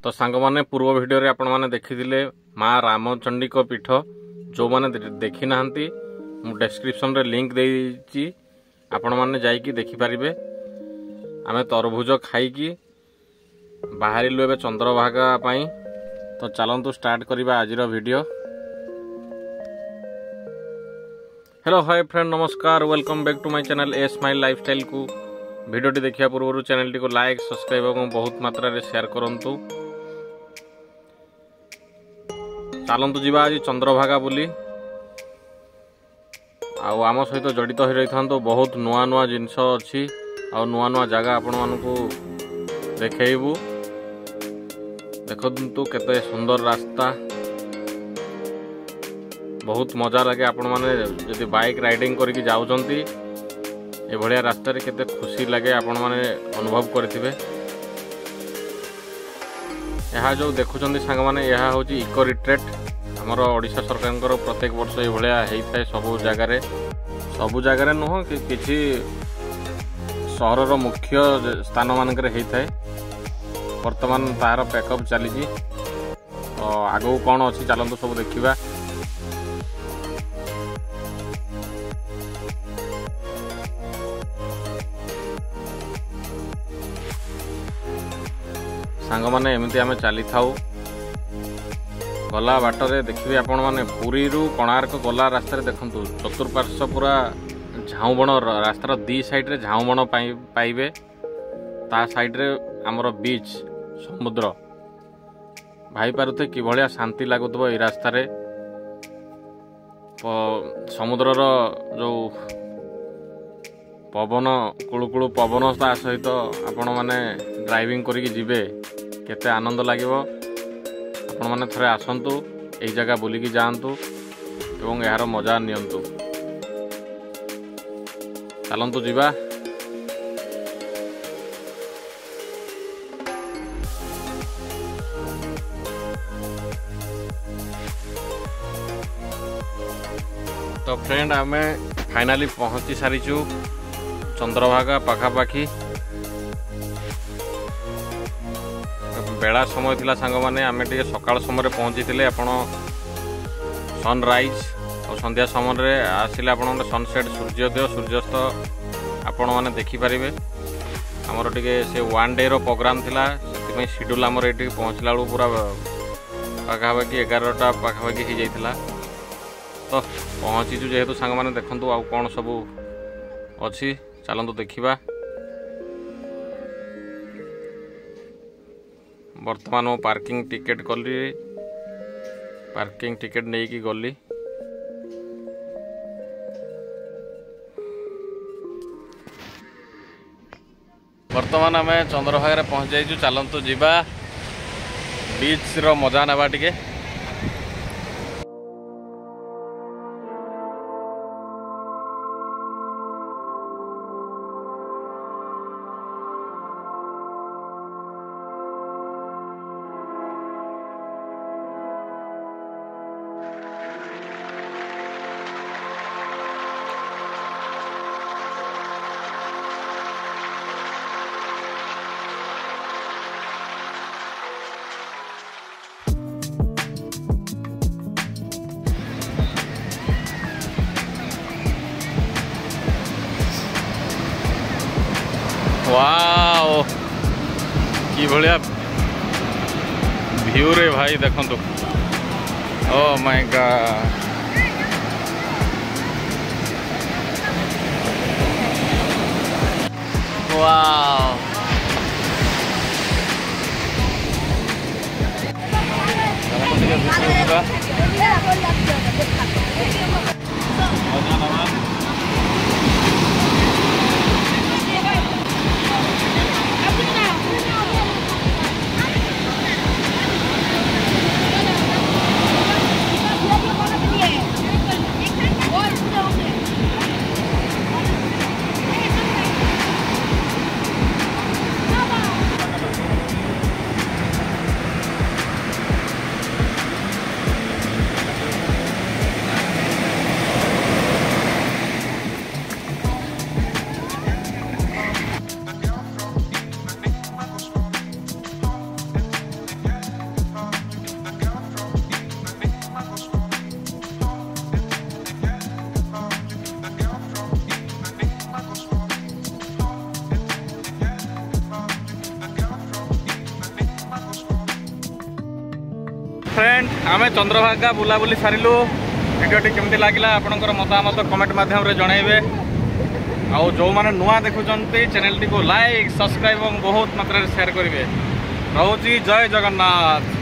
तो सांग माने पूर्व वीडियो रे आपण माने देखिथिले माँ रामचंडी को पीठ जो माने देखी नाहंती मु डिस्क्रिप्शन रे लिंक देइची आपण माने जाईकी देखि पारिबे। आमे तरभुज खाईकी बाहरिलु एबे चंद्रभागा पई। तो चलंतु स्टार्ट करिबा आजिर वीडियो। हेलो हाय फ्रेंड नमस्कार, welcome back to my channel a smile lifestyle को। वीडियोटी देखिया पूर्व चैनल टी को लाइक सब्सक्राइब और बहुत मात्रा रे शेयर करंतु। चलतु जीवा आज चंद्रभागा बुली आम सहित जड़ित हो रही था। बहुत नुआ नुआ जिनस अच्छी आ नुआ नुआ जगह आपण मानकु देखैबू। देखंतु केते सुंदर रास्ता, बहुत मजा लगे। आपण माने जदि बाइक राइडिंग करके जाउचंती ए भलिया रास्ता रे केते खुशी लगे आपण माने अनुभव करथिबे। यहाँ जो देखुं सांग मैंने यह हूँ इको रिट्रेट। आमर ओडिशा सरकार प्रत्येक वर्ष ये होता है सबू जगार नुह कि सहर मुख्य स्थान मानक होता है। वर्तमान तार पैकअप चली तो आगू कौन अच्छी चलतु सब देखा। सांग माने एमती आमे चली थाउ गला बाटरे देखिए आपण माने पुरी रु कोणार्क गला रास्ता रे देखंतु चतुर्पार्श्व पूरा झाऊबण रास्तार दी साइड रे झाऊबण पाइबे। ता साइड रे हमर बीच समुद्र भाई पारुथे कि भलिया शांति लागुतबो ए रास्ता रे। समुद्रर जो पवन कुळुकुळु पवन ता सहित आपण माने ड्राइविंग करिक जिबे केते आनंद लागिबो। आपण माने थरे आसंतु एई जगह बुलिकी जाआंतु एवं यार मजा नियंतु। चलंतु जीवा। तो फ्रेंड आमे फाइनली पहुंची सारिचु चंद्रभागा पाखापाखी। बेला समय थिला सांग माने आमे टिके सकाळ समय पहुंची थिले। आपण सनराइज और संध्या समय रे आसिले आपण सनसेट सूर्योदय सूर्यास्त आपण माने देखि परिबे। हमर टिके से वन डे रो प्रोग्राम थिला सेति शेड्यूल हमर एटी पहुंचला बेलू पूरा पाखापाखी 11टा पाखापाखी हो जाइथिला। तो पहुंचीचु जेहेतु सांग माने देखंतु आ कोन सब अछि चलंतु देखिबा। वर्तमान मो पार्किंग टिकेट कली, पार्किंग टिकेट नहीं की गली। वर्तमान आम चंद्रभागा पहुंच जाइचु। चलंतु जीवा बीच रो मजा नेबा टिके। वाओ कि भलिया व्यू रे भाई देखंतु। Oh my God wow. Friend आमे चंद्रभागा बुलाबुली सारिलु भिडियोटी केमती लगिला आपनकर मतामत कमेंट माध्यम रे जणाइबे आउ जो माने नुआ देखुचंती चैनल टी को लाइक सब्सक्राइब और बहुत मात्रा रे शेयर करिवे। रहूची जय जगन्नाथ।